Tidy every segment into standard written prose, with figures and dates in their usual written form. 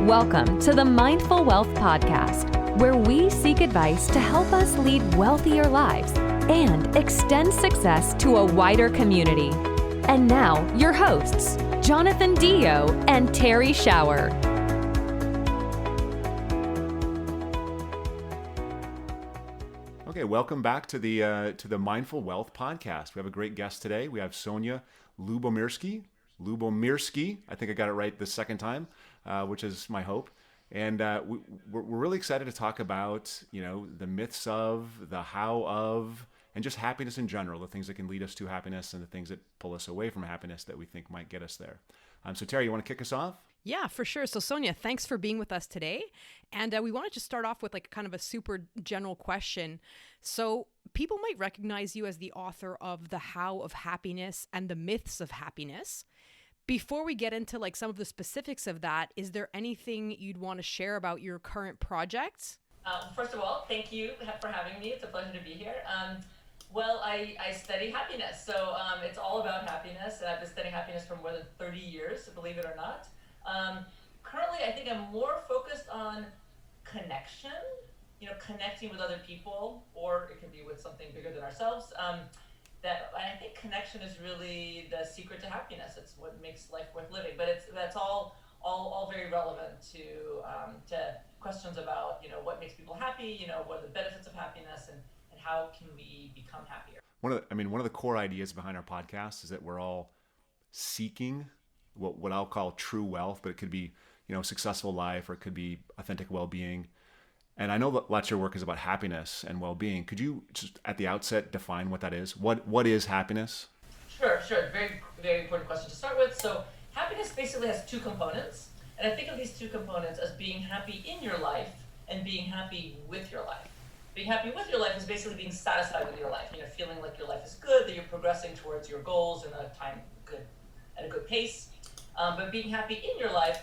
Welcome to the Mindful Wealth Podcast, where we seek advice to help us lead wealthier lives and extend success to a wider community. And now, your hosts, Jonathan Dio and Terry Schauer. Okay, welcome back to the Mindful Wealth Podcast. We have a great guest today. We have Sonja Lyubomirski. I think I got it right the second time, which is my hope. And we're really excited to talk about, the myths of, the how of, and just happiness in general, the things that can lead us to happiness and the things that pull us away from happiness that we think might get us there. So Terry, you want to kick us off? Yeah, for sure. So Sonja, thanks for being with us today. And we wanted to start off with kind of a super general question. So people might recognize you as the author of The How of Happiness and the Myths of Happiness. Before we get into some of the specifics of that, is there anything you'd want to share about your current projects? First of all, thank you for having me. It's a pleasure to be here. I study happiness. So it's all about happiness. I've been studying happiness for more than 30 years, believe it or not. Currently, I think I'm more focused on connection, connecting with other people, or it can be with something bigger than ourselves. I think connection is really the secret to happiness. It's what makes life worth living. But that's all very relevant to questions about what makes people happy, what are the benefits of happiness, and how can we become happier. One of the core ideas behind our podcast is that we're all seeking what I'll call true wealth, but it could be successful life, or it could be authentic well-being. And I know that lots of your work is about happiness and well-being. Could you just at the outset define what that is? What is happiness? Sure. Very, very important question to start with. So happiness basically has two components. And I think of these two components as being happy in your life and being happy with your life. Being happy with your life is basically being satisfied with your life. Feeling like your life is good, that you're progressing towards your goals in at a good pace. But being happy in your life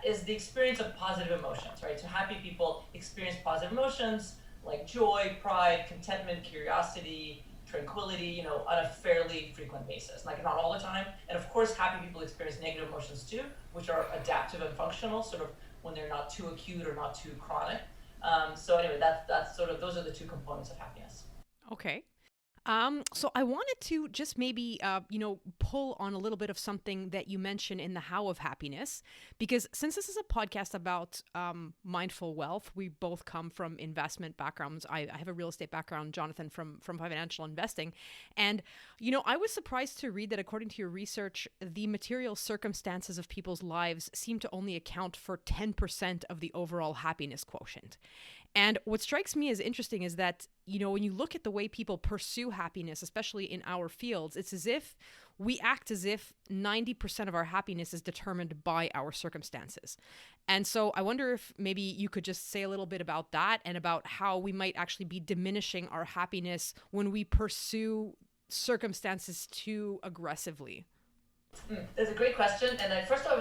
is the experience of positive emotions, right? So happy people experience positive emotions like joy, pride, contentment, curiosity, tranquility, on a fairly frequent basis. Not all the time. And of course, happy people experience negative emotions too, which are adaptive and functional, sort of when they're not too acute or not too chronic. So anyway, that's sort of, those are the two components of happiness. Okay. So I wanted to just maybe, pull on a little bit of something that you mentioned in The How of Happiness, because since this is a podcast about mindful wealth, we both come from investment backgrounds. I have a real estate background, Jonathan, from financial investing. And, I was surprised to read that according to your research, the material circumstances of people's lives seem to only account for 10% of the overall happiness quotient. And what strikes me as interesting is that, when you look at the way people pursue happiness, especially in our fields, it's as if we act as if 90% of our happiness is determined by our circumstances. And so I wonder if maybe you could just say a little bit about that and about how we might actually be diminishing our happiness when we pursue circumstances too aggressively. That's a great question. And first of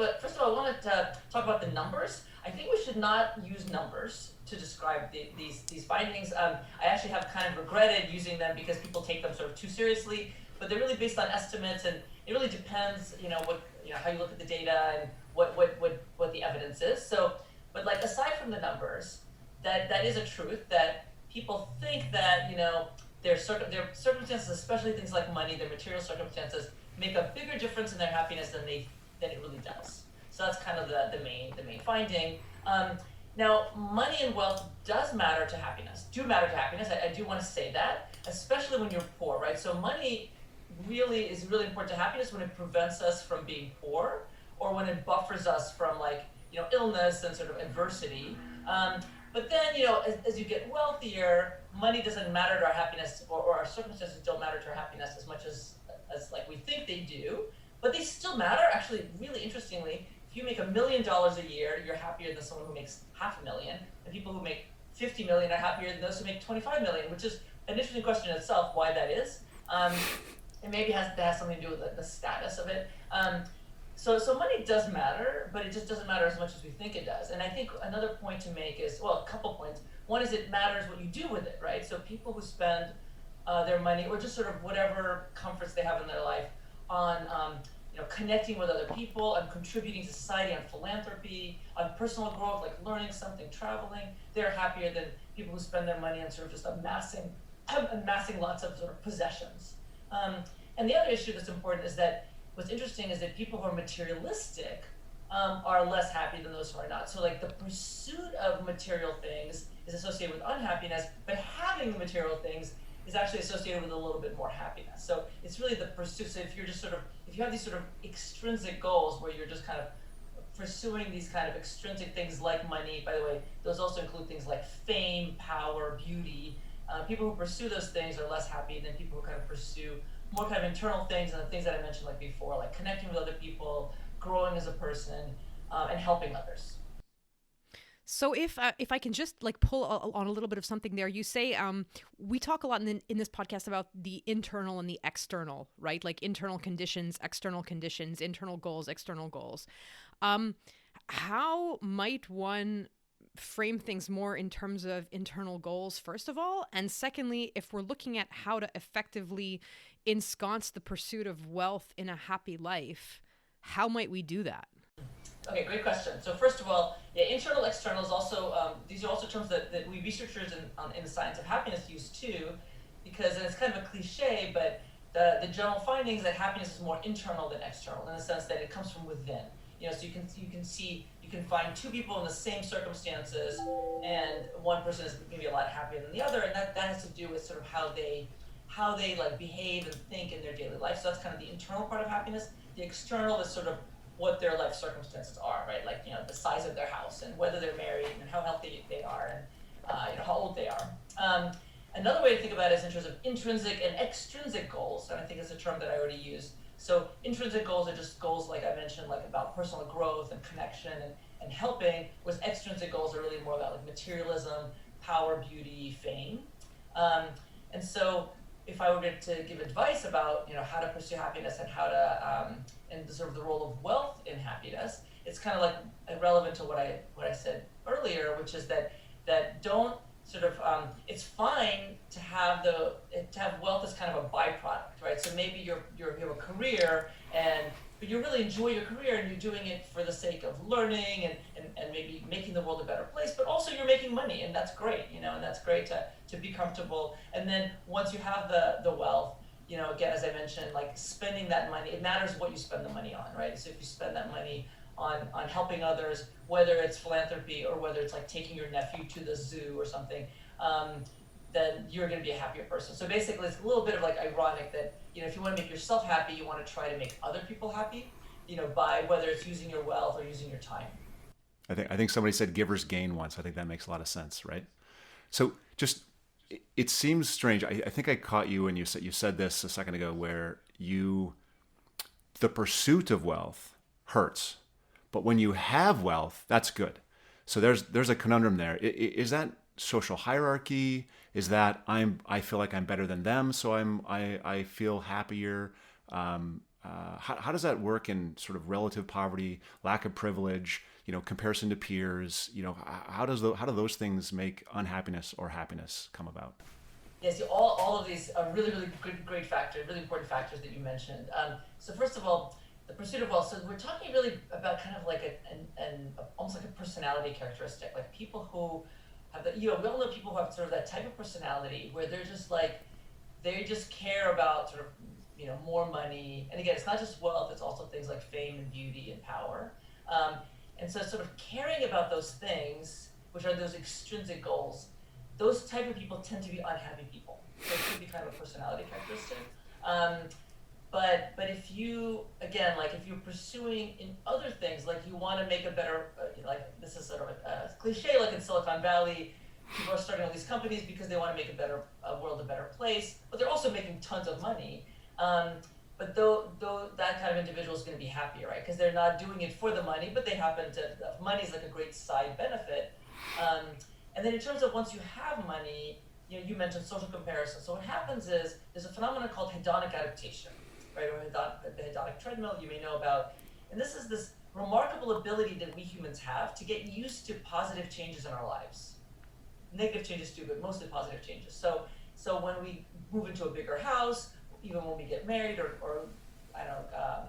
all, I wanted to talk about the numbers. I think we should not use numbers to describe these findings. I actually have kind of regretted using them because people take them sort of too seriously, but they're really based on estimates, and it really depends, how you look at the data and what the evidence is. So, but aside from the numbers, that is a truth that people think that their circumstances, especially things like money, their material circumstances, make a bigger difference in their happiness than it really does. So that's kind of the main finding. Now, money and wealth do matter to happiness. I do want to say that, especially when you're poor, right? So money is really important to happiness when it prevents us from being poor, or when it buffers us from illness and sort of adversity. But then, as you get wealthier, money doesn't matter to our happiness, or our circumstances don't matter to our happiness as much as we think they do, but they still matter. Actually, really interestingly, if you make $1 million a year, you're happier than someone who makes $500,000, and people who make 50 million are happier than those who make 25 million, which is an interesting question in itself, why that is. It maybe that has something to do with the status of it. So money does matter, but it just doesn't matter as much as we think it does. And I think another point to make is, a couple points. One is it matters what you do with it, right? So people who spend their money, or just sort of whatever comforts they have in their life, on connecting with other people, on contributing to society, on philanthropy, on personal growth, like learning something, traveling. They're happier than people who spend their money on sort of just amassing lots of sort of possessions. And the other issue that's important is that what's interesting is that people who are materialistic are less happy than those who are not. So like the pursuit of material things is associated with unhappiness, but having the material things is actually associated with a little bit more happiness. So it's really the pursuit. So if you have these sort of extrinsic goals where you're just kind of pursuing these kind of extrinsic things like money, by the way, those also include things like fame, power, beauty. People who pursue those things are less happy than people who kind of pursue more kind of internal things and the things that I mentioned like before, like connecting with other people, growing as a person, and helping others. So if I can just like pull on a little bit of something there, you say we talk a lot in this podcast about the internal and the external, right? Like internal conditions, internal goals, external goals. How might one frame things more in terms of internal goals, first of all? And secondly, if we're looking at how to effectively ensconce the pursuit of wealth in a happy life, how might we do that? Okay, great question. So first of all, internal, external is also, these are also terms that we researchers in the science of happiness use too, because, and it's kind of a cliche, but the general findings that happiness is more internal than external in the sense that it comes from within. So you can find two people in the same circumstances, and one person is maybe a lot happier than the other, and that has to do with sort of how they like behave and think in their daily life. So that's kind of the internal part of happiness. The external is sort of what their life circumstances are, right? Like, the size of their house and whether they're married and how healthy they are and, how old they are. Another way to think about it is in terms of intrinsic and extrinsic goals, and I think it's a term that I already used. So intrinsic goals are just goals, like I mentioned, like about personal growth and connection and helping, whereas extrinsic goals are really more about like materialism, power, beauty, fame. And so if I were to give advice about how to pursue happiness and how to and sort of the role of wealth in happiness, it's kind of like relevant to what I said earlier, which is that don't sort of it's fine to have wealth as kind of a byproduct, right? So maybe you have a career but you really enjoy your career and you're doing it for the sake of learning and maybe making the world a better place, but also you're making money, and that's great, and that's great to be comfortable. And then once you have the wealth, again, as I mentioned, like spending that money, it matters what you spend the money on, right? So if you spend that money on helping others, whether it's philanthropy or whether it's like taking your nephew to the zoo or something, then you're going to be a happier person. So basically, it's a little bit of like ironic that, if you want to make yourself happy, you want to try to make other people happy, by whether it's using your wealth or using your time. I think somebody said givers gain once. I think that makes a lot of sense, right? So just, it seems strange. I think I caught you when you said this a second ago, where the pursuit of wealth hurts, but when you have wealth, that's good. So there's a conundrum there. Is that social hierarchy? Is that I feel like I'm better than them, so I feel happier? How does that work in sort of relative poverty, lack of privilege, comparison to peers? How do those things make unhappiness or happiness come about? Yes, all of these are really, really great factors, really important factors that you mentioned. So first of all, the pursuit of wealth. So we're talking really about kind of like an almost like a personality characteristic, like people who have we all know people who have sort of that type of personality where they're just like, they just care about sort of, more money. And again, it's not just wealth, it's also things like fame and beauty and power. And so sort of caring about those things, which are those extrinsic goals, those type of people tend to be unhappy people. So it could be kind of a personality characteristic. But if you, again, like if you're pursuing in other things, like you want to make a better, like this is sort of a cliche, like in Silicon Valley, people are starting all these companies because they want to make a world a better place, but they're also making tons of money. But though that kind of individual is going to be happier, right? Because they're not doing it for the money, but they happen to, money is like a great side benefit. And then in terms of once you have money, you mentioned social comparison. So what happens is there's a phenomenon called hedonic adaptation, right? Or the hedonic treadmill you may know about. And this is this remarkable ability that we humans have to get used to positive changes in our lives. Negative changes too, but mostly positive changes. So when we move into a bigger house, even when we get married or I don't know,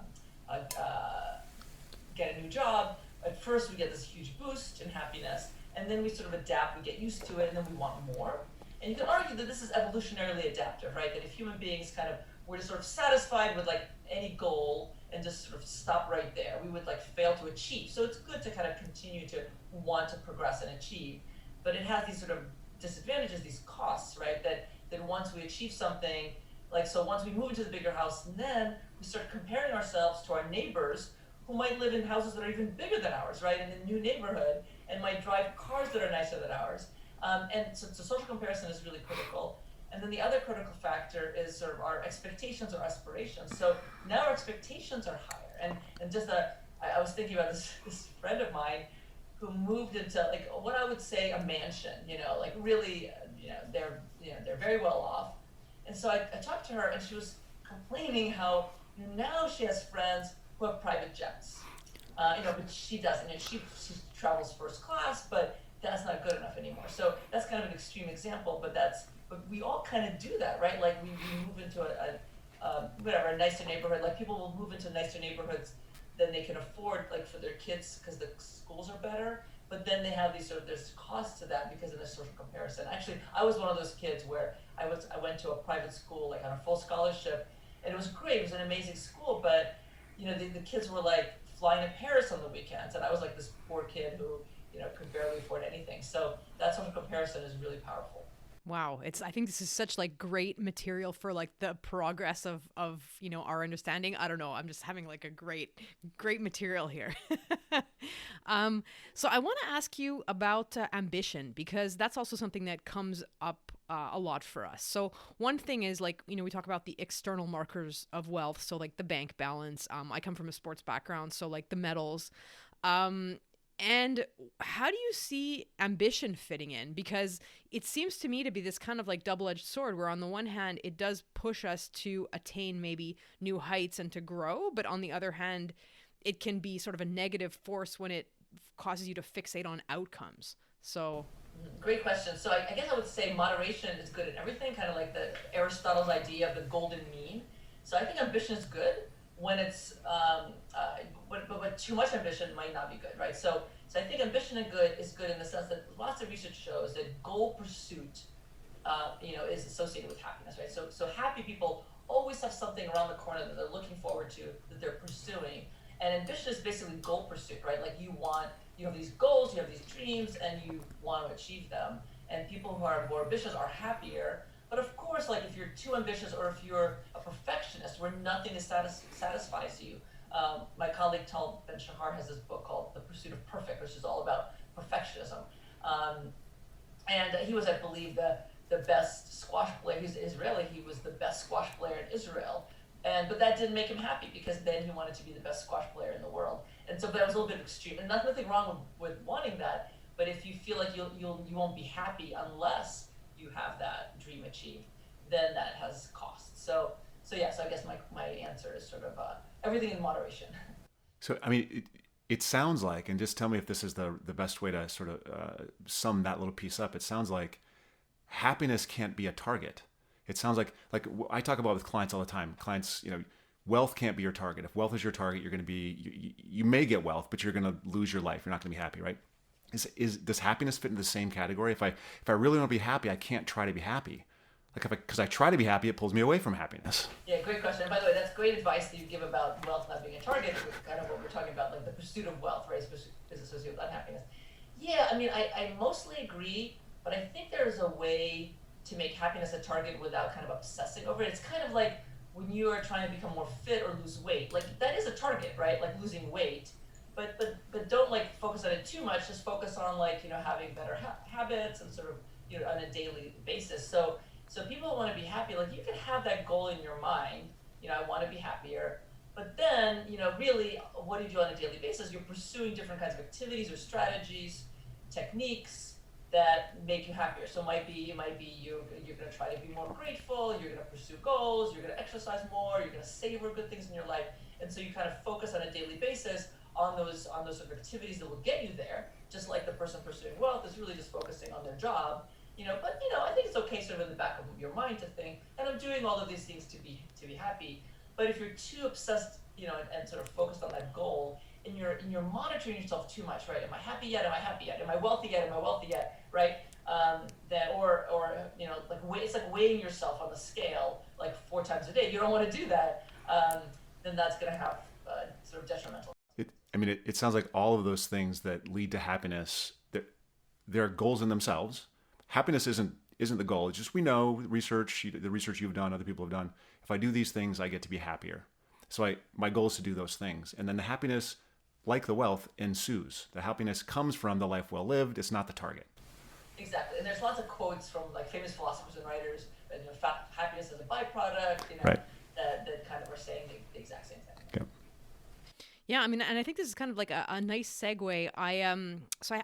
get a new job, at first we get this huge boost in happiness, and then we sort of adapt, we get used to it, and then we want more. And you can argue that this is evolutionarily adaptive, right? That if human beings kind of were just sort of satisfied with like any goal and just sort of stop right there, we would like fail to achieve. So it's good to kind of continue to want to progress and achieve, but it has these sort of disadvantages, these costs, right? That once we achieve something, like so once we move into the bigger house, and then we start comparing ourselves to our neighbors who might live in houses that are even bigger than ours, right? In a new neighborhood, and might drive cars that are nicer than ours. And so social comparison is really critical. And then the other critical factor is sort of our expectations or aspirations. So now our expectations are higher. And just I was thinking about this friend of mine who moved into like what I would say a mansion, like really, they're very well off. And so I talked to her, and she was complaining how now she has friends who have private jets, but she doesn't. She travels first class, but that's not good enough anymore. So that's kind of an extreme example, but we all kind of do that, right? Like we move into a nicer neighborhood. Like people will move into nicer neighborhoods than they can afford, like for their kids, because the schools are better. But then they have these there's costs to that because of the social comparison. Actually, I was one of those kids where I went to a private school, like on a full scholarship, and it was great. It was an amazing school, but the kids were like flying to Paris on the weekends, and I was like this poor kid who could barely afford anything. So that social comparison is really powerful. Wow, I think this is such like great material for like the progress of our understanding. I don't know, I'm just having like a great material here. So I want to ask you about ambition, because that's also something that comes up a lot for us. So one thing is like, we talk about the external markers of wealth. So like the bank balance. I come from a sports background, so like the medals. And how do you see ambition fitting in? Because it seems to me to be this kind of like double-edged sword, where on the one hand, it does push us to attain maybe new heights and to grow. But on the other hand, it can be sort of a negative force when it causes you to fixate on outcomes. So great question. So I guess I would say moderation is good in everything, kind of like the Aristotle's idea of the golden mean. So I think ambition is good when it's, but too much ambition might not be good, right? So I think ambition is good in the sense that lots of research shows that goal pursuit, is associated with happiness, right? So happy people always have something around the corner that they're looking forward to, that they're pursuing. And ambition is basically goal pursuit, right? Like you have these goals, you have these dreams, and you want to achieve them. And people who are more ambitious are happier. But of course, like if you're too ambitious, or if you're a perfectionist where nothing satisfies you. My colleague Tal Ben-Shahar has this book called The Pursuit of Perfect, which is all about perfectionism. And he was, I believe, the best squash player. He's Israeli. He was the best squash player in Israel. But that didn't make him happy, because then he wanted to be the best squash player in the world. And so that was a little bit extreme. And nothing wrong with wanting that. But if you feel like you won't be happy unless you have that dream achieved, then that has costs. So I guess my answer is sort of everything in moderation. So, I mean, it sounds like, and just tell me if this is the best way to sort of sum that little piece up. It sounds like happiness can't be a target. It sounds like I talk about with clients all the time. Clients, wealth can't be your target. If wealth is your target, you're going to be, you may get wealth, but you're going to lose your life. You're not going to be happy, right? Does happiness fit into the same category? If I really want to be happy, I can't try to be happy. Because I try to be happy, it pulls me away from happiness. Yeah, great question. And by the way, that's great advice that you give about wealth not being a target, which is kind of what we're talking about, like the pursuit of wealth, right, is associated with unhappiness. Yeah, I mean, I mostly agree, but I think there's a way to make happiness a target without kind of obsessing over it. It's kind of like when you are trying to become more fit or lose weight. Like that is a target, right? Like losing weight. But don't like focus on it too much. Just focus on like, having better habits and sort of, on a daily basis. So people who want to be happy, like you can have that goal in your mind, I want to be happier, but then, really what do you do on a daily basis? You're pursuing different kinds of activities or strategies, techniques that make you happier. So it might be you're going to try to be more grateful, you're going to pursue goals, you're going to exercise more, you're going to savor good things in your life. And so you kind of focus on a daily basis on those sort of activities that will get you there, just like the person pursuing wealth is really just focusing on their job. But I think it's okay sort of in the back of your mind to think, and I'm doing all of these things to be happy. But if you're too obsessed and sort of focused on that goal, and you're monitoring yourself too much, right? Am I happy yet? Am I happy yet? Am I wealthy yet? Am I wealthy yet? Right? It's like weighing yourself on the scale like 4 times a day. You don't want to do that. Then that's going to have sort of detrimental. It sounds like all of those things that lead to happiness, they're goals in themselves. Happiness isn't the goal. It's just, we know the research you've done, other people have done. If I do these things, I get to be happier. So my goal is to do those things. And then the happiness, like the wealth, ensues. The happiness comes from the life well lived. It's not the target. Exactly. And there's lots of quotes from like famous philosophers and writers, and happiness is a byproduct, right, that kind of are saying the exact same thing. Okay. Yeah, and I think this is kind of like a nice segue. I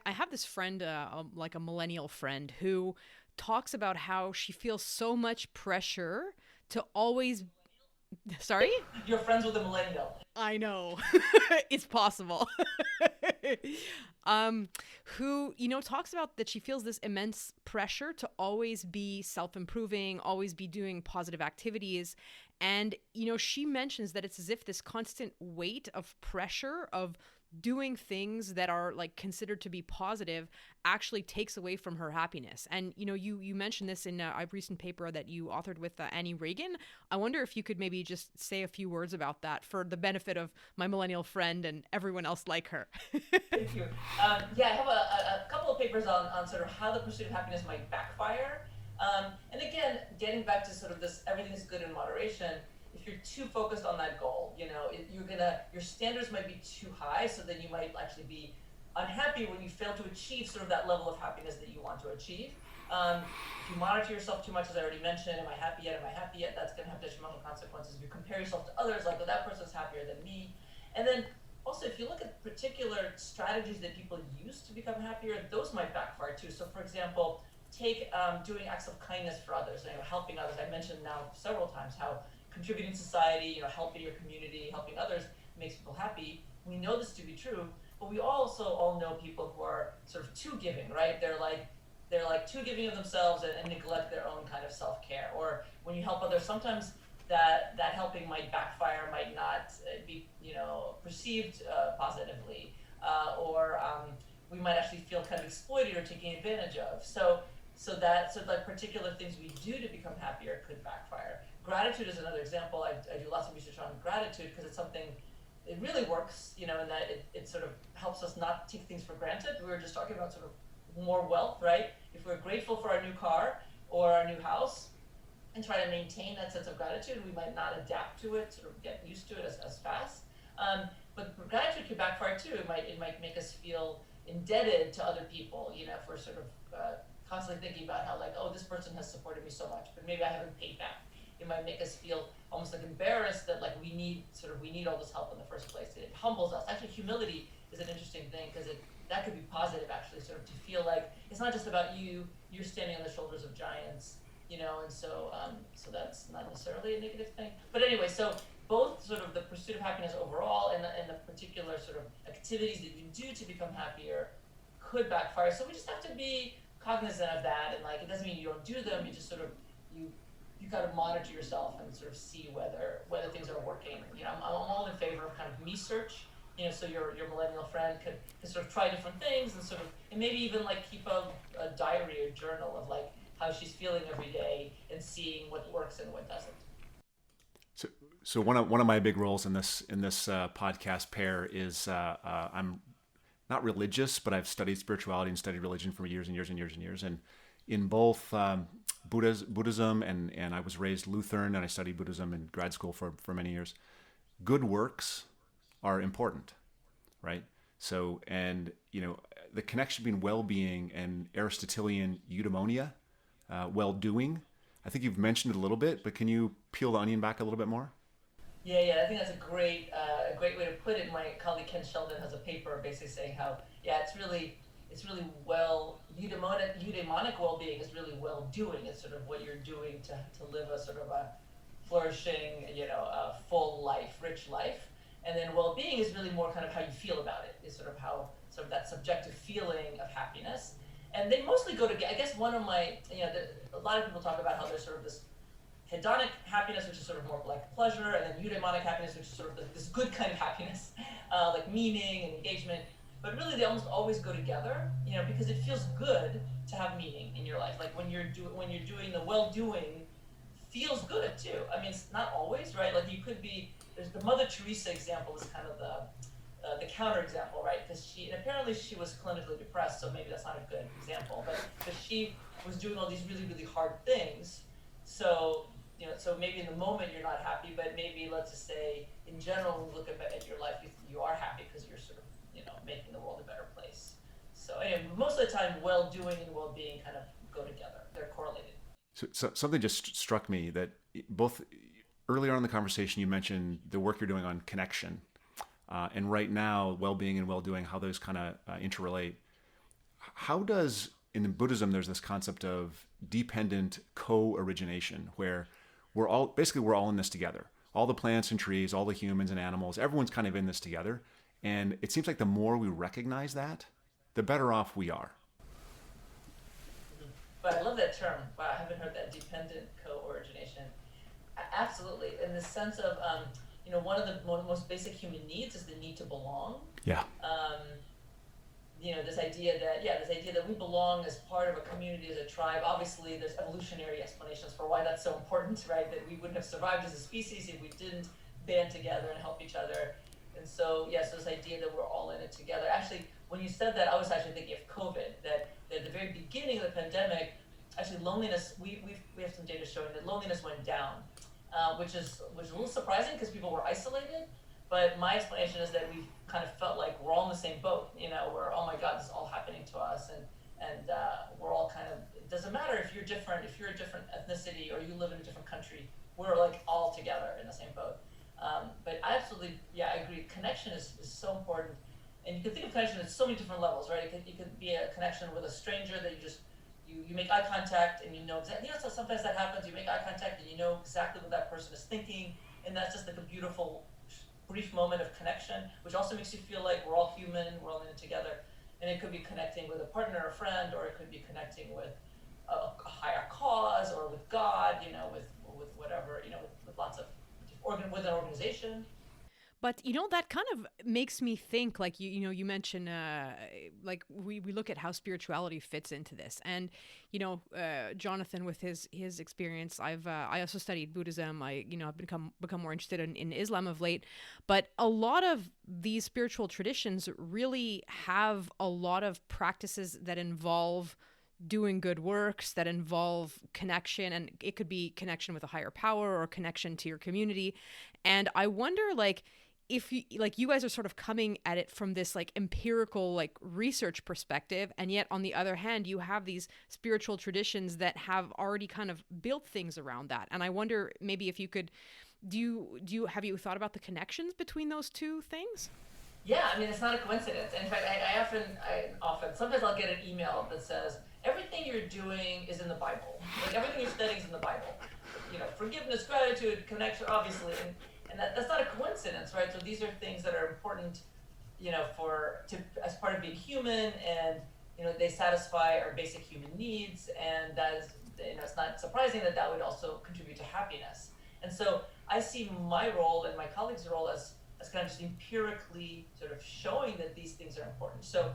have this friend, like a millennial friend, who talks about how she feels so much pressure to always. Sorry? You're friends with a millennial. I know. It's possible. Who, talks about that she feels this immense pressure to always be self-improving, always be doing positive activities. And, she mentions that it's as if this constant weight of pressure of doing things that are like considered to be positive actually takes away from her happiness. And you mentioned this in a recent paper that you authored with Annie Reagan. I wonder if you could maybe just say a few words about that for the benefit of my millennial friend and everyone else like her. Thank you. I have a couple of papers on sort of how the pursuit of happiness might backfire. And again, getting back to sort of this, everything is good in moderation. If you're too focused on that goal, your standards might be too high, so then you might actually be unhappy when you fail to achieve sort of that level of happiness that you want to achieve. If you monitor yourself too much, as I already mentioned, am I happy yet? Am I happy yet? That's going to have detrimental consequences. If you compare yourself to others, like, oh, that person's happier than me. And then also, if you look at particular strategies that people use to become happier, those might backfire too. So for example, take doing acts of kindness for others, helping others. I mentioned now several times how contributing to society, helping your community, helping others makes people happy. We know this to be true, but we also all know people who are sort of too giving, right? They're like too giving of themselves and neglect their own kind of self-care. Or when you help others, sometimes that helping might backfire, might not be perceived positively, or we might actually feel kind of exploited or taken advantage of. So like particular things we do to become happier could backfire. Gratitude is another example. I do lots of research on gratitude because it's something, it really works, in that it sort of helps us not take things for granted. We were just talking about sort of more wealth, right? If we're grateful for our new car or our new house and try to maintain that sense of gratitude, we might not adapt to it, sort of get used to it as fast. But gratitude could backfire too. It might make us feel indebted to other people, if we're sort of constantly thinking about how like, oh, this person has supported me so much, but maybe I haven't paid back. It might make us feel almost like embarrassed that like we need all this help in the first place. It humbles us. Actually, humility is an interesting thing because that could be positive actually, sort of to feel like it's not just about you. You're standing on the shoulders of giants, and so that's not necessarily a negative thing. But anyway, so both sort of the pursuit of happiness overall and the particular sort of activities that you do to become happier could backfire. So we just have to be cognizant of that, and like it doesn't mean you don't do them. You just sort of you got to monitor yourself and sort of see whether things are working. I'm all in favor of kind of me search. So your millennial friend could sort of try different things and maybe even like keep a diary or journal of like how she's feeling every day and seeing what works and what doesn't. So one of my big roles in this podcast pair is I'm not religious, but I've studied spirituality and studied religion for years and years and years and years. And in both Buddhism and I was raised Lutheran and I studied Buddhism in grad school for many years. Good works are important, right? So, and the connection between well-being and Aristotelian eudaimonia, well-doing, I think you've mentioned it a little bit, but can you peel the onion back a little bit more? Yeah, I think that's a great way to put it. My colleague Ken Sheldon has a paper basically saying how it's really eudaimonic well-being is really well-doing. It's sort of what you're doing to live a sort of a flourishing, a full life, rich life. And then well-being is really more kind of how you feel about it. Is sort of that subjective feeling of happiness. And they mostly go together. I guess one of my, a lot of people talk about how there's sort of this hedonic happiness, which is sort of more like pleasure, and then eudaimonic happiness, which is sort of this good kind of happiness, like meaning and engagement. But really, they almost always go together, because it feels good to have meaning in your life. Like when you're doing the well-doing, feels good too. I mean, it's not always, right? Like you could be. There's the Mother Teresa example is kind of the counter example, right? Because apparently she was clinically depressed, so maybe that's not a good example. But because she was doing all these really, really hard things, so so maybe in the moment you're not happy, but maybe let's just say in general, when you look at your life, you are happy because you're sort of making the world a better place. So anyway, most of the time, well-doing and well-being kind of go together. They're correlated. So something just struck me that both earlier on in the conversation, you mentioned the work you're doing on connection. And right now, well-being and well-doing, how those kind of interrelate. How does, in Buddhism, there's this concept of dependent co-origination, where we're all in this together. All the plants and trees, all the humans and animals, everyone's kind of in this together. And it seems like the more we recognize that, the better off we are. But I love that term. Wow, I haven't heard that, dependent co-origination. Absolutely. In the sense of, one of the most basic human needs is the need to belong. Yeah. This idea that we belong as part of a community, as a tribe. Obviously, there's evolutionary explanations for why that's so important, right? That we wouldn't have survived as a species if we didn't band together and help each other. And so, so this idea that we're all in it together. Actually, when you said that, I was actually thinking of COVID, that at the very beginning of the pandemic, actually loneliness, we have some data showing that loneliness went down, which is a little surprising because people were isolated. But my explanation is that we kind of felt like we're all in the same boat, where, oh my God, this is all happening to us. And we're all kind of, it doesn't matter if you're different, if you're a different ethnicity or you live in a different country, we're like all together in the same boat. But I absolutely, I agree. Connection is so important. And you can think of connection at so many different levels, right? It could be a connection with a stranger that you make eye contact and you know exactly, so sometimes that happens, you make eye contact and you know exactly what that person is thinking. And that's just like a beautiful, brief moment of connection, which also makes you feel like we're all human, we're all in it together. And it could be connecting with a partner or a friend, or it could be connecting with a higher cause or with God, with whatever, with lots of, with an organization. But, that kind of makes me think, like, you mentioned, like, we look at how spirituality fits into this. And, Jonathan, with his experience, I also studied Buddhism. I've become more interested in Islam of late. But a lot of these spiritual traditions really have a lot of practices that involve doing good works, that involve connection, and it could be connection with a higher power or connection to your community. And I wonder, like, if you guys are sort of coming at it from this like empirical, like research perspective, and yet on the other hand, you have these spiritual traditions that have already kind of built things around that. And I wonder maybe if you could, have you thought about the connections between those two things? Yeah, I mean, it's not a coincidence. In fact, I often, sometimes I'll get an email that says, everything you're doing is in the Bible. Like everything you're studying is in the Bible. Forgiveness, gratitude, connection, obviously. And that's not a coincidence, right? So these are things that are important, as part of being human, and they satisfy our basic human needs, and that is, it's not surprising that would also contribute to happiness. And so I see my role and my colleagues' role as kind of just empirically sort of showing that these things are important. So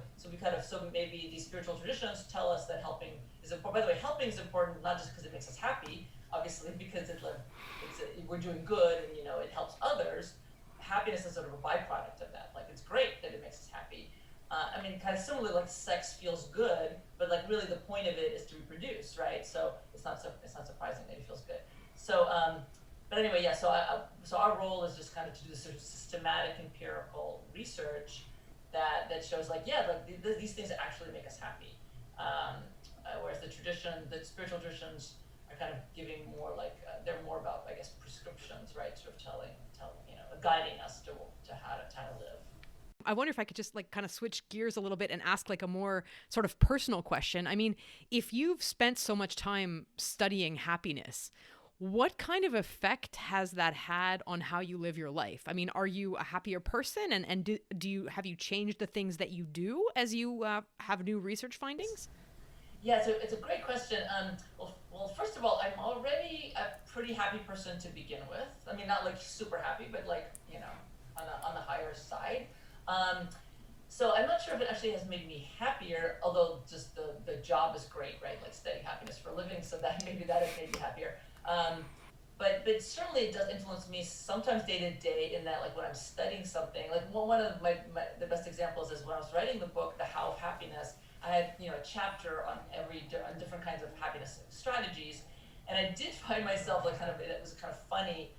maybe these spiritual traditions tell us that helping is important. By the way, helping is important not just because it makes us happy, obviously, because we're doing good and it helps others. Happiness is sort of a byproduct of that. Like, it's great that it makes us happy. I mean, kind of similarly, like sex feels good, but like really the point of it is to reproduce, right? So it's not surprising that it feels good. So, but anyway, so our role is just kind of to do this sort of systematic empirical research that shows these things actually make us happy. Whereas the spiritual traditions are kind of giving more they're more about, I guess, prescriptions, right? Sort of telling guiding us to how to live. I wonder if I could just like kind of switch gears a little bit and ask like a more sort of personal question. I mean, if you've spent so much time studying happiness, what kind of effect has that had on how you live your life? I mean, are you a happier person, and have you changed the things that you do as you have new research findings? Yeah, so it's a great question. Well, Well, first of all, I'm already a pretty happy person to begin with. I mean, not like super happy, but like, on the higher side. So I'm not sure if it actually has made me happier, although just the job is great, right? Like studying happiness for a living, so that maybe that has made me happier. But certainly it does influence me sometimes day to day in that, like when I'm studying something, like one of the best examples is when I was writing the book, The How of Happiness. I had a chapter on different kinds of happiness strategies, and I did find myself like it was kind of funny.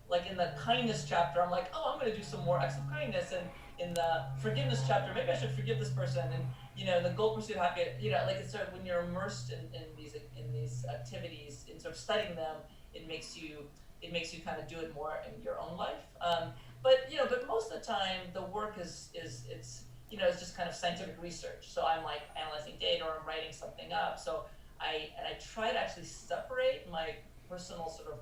Like in the kindness chapter, I'm like, oh, I'm going to do some more acts of kindness, and in the forgiveness chapter, maybe I should forgive this person, and the goal pursuit of happiness, like it's sort of when you're immersed in these activities, in sort of studying them, it makes you kind of do it more in your own life. But most of the time the work is it's just kind of scientific research. So I'm like analyzing data or I'm writing something up. So I try to actually separate my personal sort of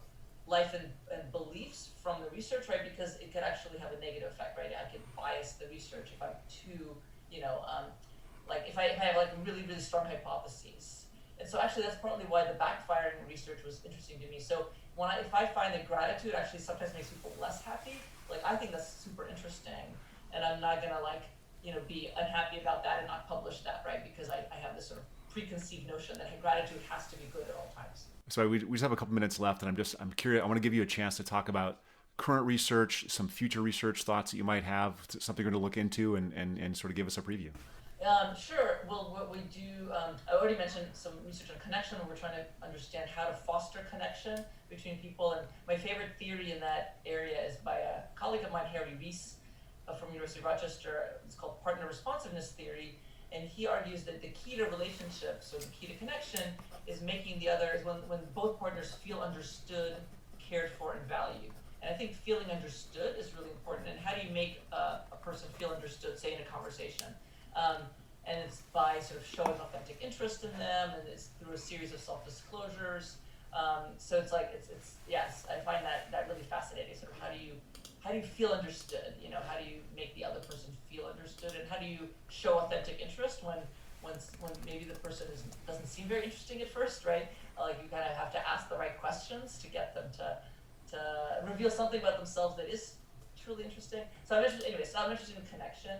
life and beliefs from the research, right? Because it could actually have a negative effect, right? I could bias the research if I'm too, like if I have like really, really strong hypotheses. And so actually that's partly why the backfiring research was interesting to me. So if I find that gratitude actually sometimes makes people less happy, like I think that's super interesting. And I'm not gonna be unhappy about that and not publish that, right? Because I have this sort of preconceived notion that gratitude has to be good at all times. So we just have a couple minutes left, and I'm curious. I want to give you a chance to talk about current research, some future research thoughts that you might have, something you're going to look into, and sort of give us a preview. Sure. Well, what we do, I already mentioned some research on connection, where we're trying to understand how to foster connection between people. And my favorite theory in that area is by a colleague of mine, Harry Rees, from University of Rochester. It's called partner responsiveness theory. And he argues that the key to relationships, or the key to connection, is making the other, when both partners feel understood, cared for, and valued. And I think feeling understood is really important. And how do you make a person feel understood, say in a conversation? And it's by sort of showing authentic interest in them, and it's through a series of self-disclosures. So it's like, yes, I find that really fascinating. Sort of how do you feel understood? How do you make the other person feel understood, and how do you show authentic interest when maybe the person doesn't seem very interesting at first, right? Like you kind of have to ask the right questions to get them to reveal something about themselves that is truly interesting. So I'm interested in connection.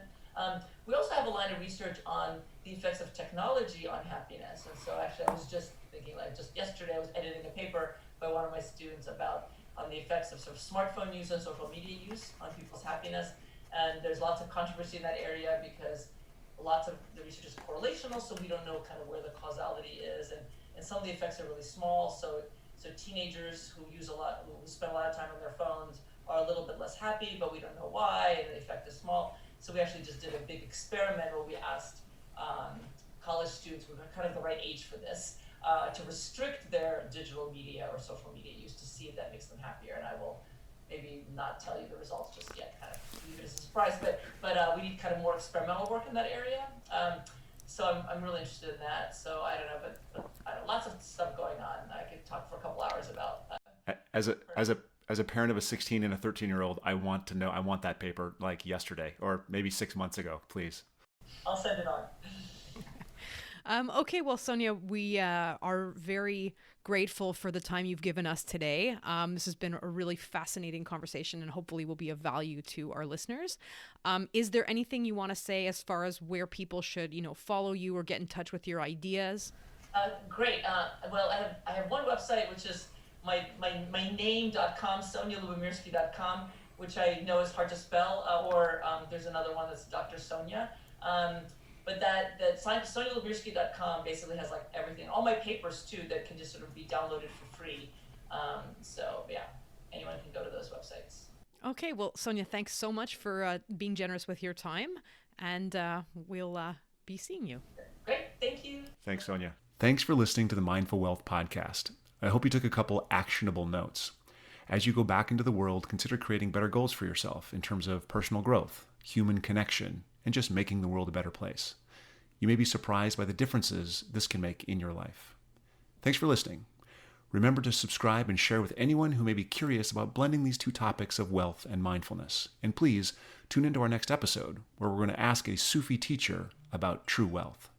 We also have a line of research on the effects of technology on happiness. And so actually I was just thinking, like just yesterday I was editing a paper by one of my students about the effects of sort of smartphone use and social media use on people's happiness. And there's lots of controversy in that area because lots of the research is correlational, so we don't know kind of where the causality is. And some of the effects are really small. So teenagers who spend a lot of time on their phones are a little bit less happy, but we don't know why, and the effect is small. So we actually just did a big experiment where we asked college students, who were kind of the right age for this, to restrict their digital media or social media use to see if that makes them happier. And I will maybe not tell you the results just yet, kind of leave it as a surprise, but we need kind of more experimental work in that area. So I'm really interested in that. So I don't know, but lots of stuff going on. I could talk for a couple hours about. As a parent of a 16 and a 13-year-old, I want that paper like yesterday or maybe 6 months ago, please. I'll send it on. Okay, well, Sonja, we are very grateful for the time you've given us today. This has been a really fascinating conversation and hopefully will be of value to our listeners. Is there anything you want to say as far as where people should, follow you or get in touch with your ideas? Great. Well, I have one website, which is my name.com, sonjalyubomirski.com, which I know is hard to spell, or there's another one that's Dr. Sonja. But that sonjalyubomirski.com basically has like everything, all my papers too, that can just sort of be downloaded for free. So yeah, anyone can go to those websites. Okay, well, Sonja, thanks so much for being generous with your time, and we'll be seeing you. Great, thank you. Thanks, Sonja. Thanks for listening to the Mindful Wealth podcast. I hope you took a couple actionable notes. As you go back into the world, consider creating better goals for yourself in terms of personal growth, human connection, and just making the world a better place. You may be surprised by the differences this can make in your life. Thanks for listening. Remember to subscribe and share with anyone who may be curious about blending these two topics of wealth and mindfulness. And please tune into our next episode, where we're going to ask a Sufi teacher about true wealth.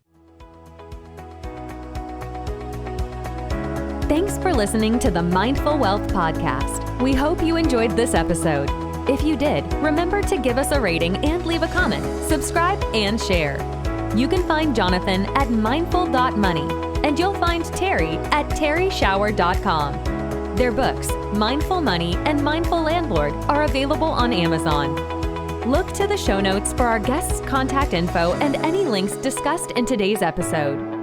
Thanks for listening to the Mindful Wealth Podcast. We hope you enjoyed this episode. If you did, remember to give us a rating and leave a comment, subscribe, and share. You can find Jonathan at mindful.money, and you'll find Terry at terryshower.com. Their books, Mindful Money and Mindful Landlord, are available on Amazon. Look to the show notes for our guests' contact info and any links discussed in today's episode.